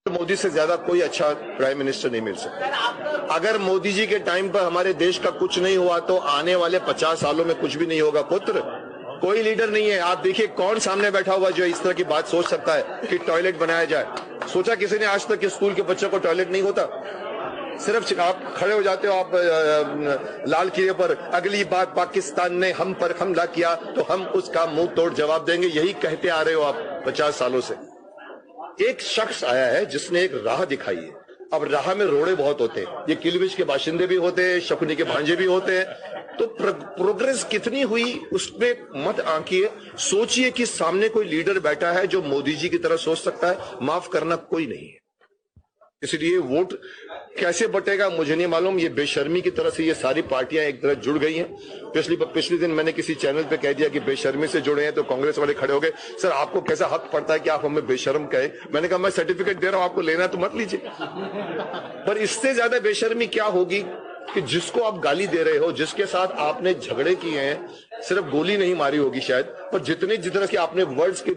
मोदी से ज्यादा कोई अच्छा प्राइम मिनिस्टर नहीं मिल सकता। अगर मोदी जी के टाइम पर हमारे देश का कुछ नहीं हुआ तो आने वाले 50 सालों में कुछ भी नहीं होगा पुत्र। कोई लीडर नहीं है। आप देखिए कौन सामने बैठा हुआ जो इस तरह की बात सोच सकता है कि टॉयलेट बनाया जाए। सोचा किसी ने आज तक कि स्कूल के बच्चों को टॉयलेट नहीं होता? सिर्फ आप खड़े हो जाते हो आप लाल किले पर, अगली बार पाकिस्तान ने हम पर हमला किया तो हम उसका मुंह तोड़ जवाब देंगे, यही कहते आ रहे हो आप 50 सालों से। एक शख्स आया है जिसने एक राह दिखाई है। अब राह में रोड़े बहुत होते हैं, ये किलबिश के बाशिंदे भी होते हैं, शकुनी के भांजे भी होते हैं, तो प्रोग्रेस कितनी हुई उसमें मत आंकिए। सोचिए कि सामने कोई लीडर बैठा है जो मोदी जी की तरह सोच सकता है। माफ करना कोई नहीं है। इसलिए वोट कैसे बटेगा मुझे नहीं मालूम। ये बेशर्मी की तरह से ये सारी पार्टियां एक तरह जुड़ गई हैं। पिछले दिन मैंने किसी चैनल पे कह दिया कि बेशर्मी से जुड़े हैं, तो कांग्रेस वाले खड़े हो गए, सर आपको कैसा हक पड़ता है कि आप हमें बेशर्म कहे। मैंने कहा मैं सर्टिफिकेट दे रहा हूं, आपको लेना तो मत लीजिए। पर इससे ज्यादा बेशर्मी क्या होगी कि जिसको आप गाली दे रहे हो, जिसके साथ आपने झगड़े किए हैं, सिर्फ गोली नहीं मारी होगी शायद, पर जितने के आपने वर्ड्स के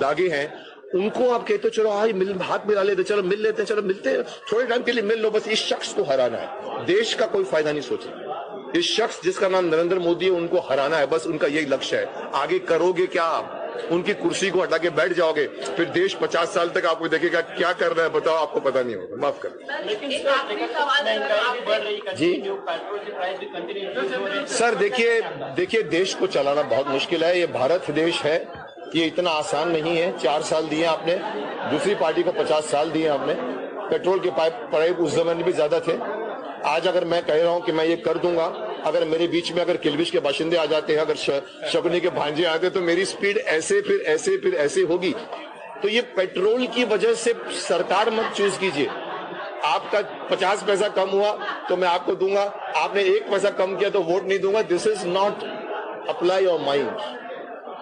दागे हैं, उनको आप कहते हो चलो हाथ मिला लेते, चलो मिल लेते, चलो मिलते हैं थोड़े टाइम के लिए मिल लो। बस इस शख्स को हराना है, देश का कोई फायदा नहीं सोच रहा। इस शख्स जिसका नाम नरेंद्र मोदी है उनको हराना है, बस उनका यही लक्ष्य है। आगे करोगे क्या आप? उनकी कुर्सी को हटा के बैठ जाओगे, फिर देश 50 साल तक आपको देखेगा क्या कर रहा है बताओ, आपको पता नहीं होगा। माफ कर जी सर। देखिए देश को चलाना बहुत मुश्किल है। ये भारत देश है, ये इतना आसान नहीं है। 4 साल दिए आपने, दूसरी पार्टी को 50 साल दिए आपने। पेट्रोल के पाइप उस जमाने भी ज्यादा थे। आज अगर मैं कह रहा हूं कि मैं ये कर दूंगा, अगर मेरे बीच में अगर किलबिश के बाशिंदे आ जाते हैं, अगर शकुनी के भांजे आते, तो मेरी स्पीड ऐसे फिर ऐसे होगी। तो ये पेट्रोल की वजह से सरकार मत चूज कीजिए। आपका 50 पैसा कम हुआ तो मैं आपको दूंगा, आपने 1 पैसा कम किया तो वोट नहीं दूंगा। This is not apply your mind.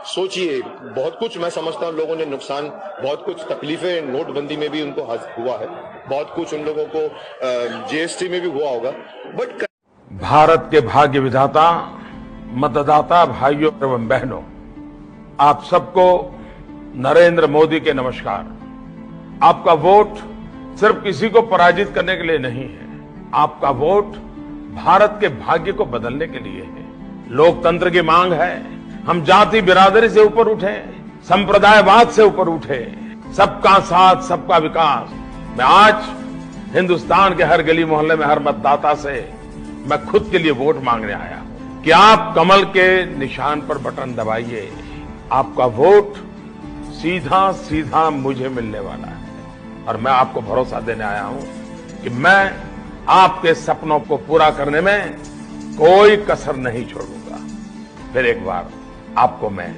सोचिए, बहुत कुछ मैं समझता हूं लोगों ने नुकसान, बहुत कुछ तकलीफें नोटबंदी में भी उनको हुआ है, बहुत कुछ उन लोगों को जीएसटी में भी हुआ होगा, बट भारत के भाग्य विधाता मतदाता भाइयों एवं बहनों, आप सबको नरेंद्र मोदी के नमस्कार। आपका वोट सिर्फ किसी को पराजित करने के लिए नहीं है, आपका वोट भारत के भाग्य को बदलने के लिए है। लोकतंत्र की मांग है हम जाति बिरादरी से ऊपर उठे, संप्रदायवाद से ऊपर उठे, सबका साथ सबका विकास। मैं आज हिंदुस्तान के हर गली मोहल्ले में हर मतदाता से मैं खुद के लिए वोट मांगने आया हूं कि आप कमल के निशान पर बटन दबाइए। आपका वोट सीधा सीधा मुझे मिलने वाला है और मैं आपको भरोसा देने आया हूं कि मैं आपके सपनों को पूरा करने में कोई कसर नहीं छोड़ूंगा। फिर एक बार आपको मैं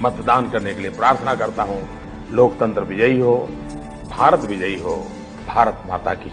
मतदान करने के लिए प्रार्थना करता हूं। लोकतंत्र विजयी हो, भारत विजयी हो, भारत माता की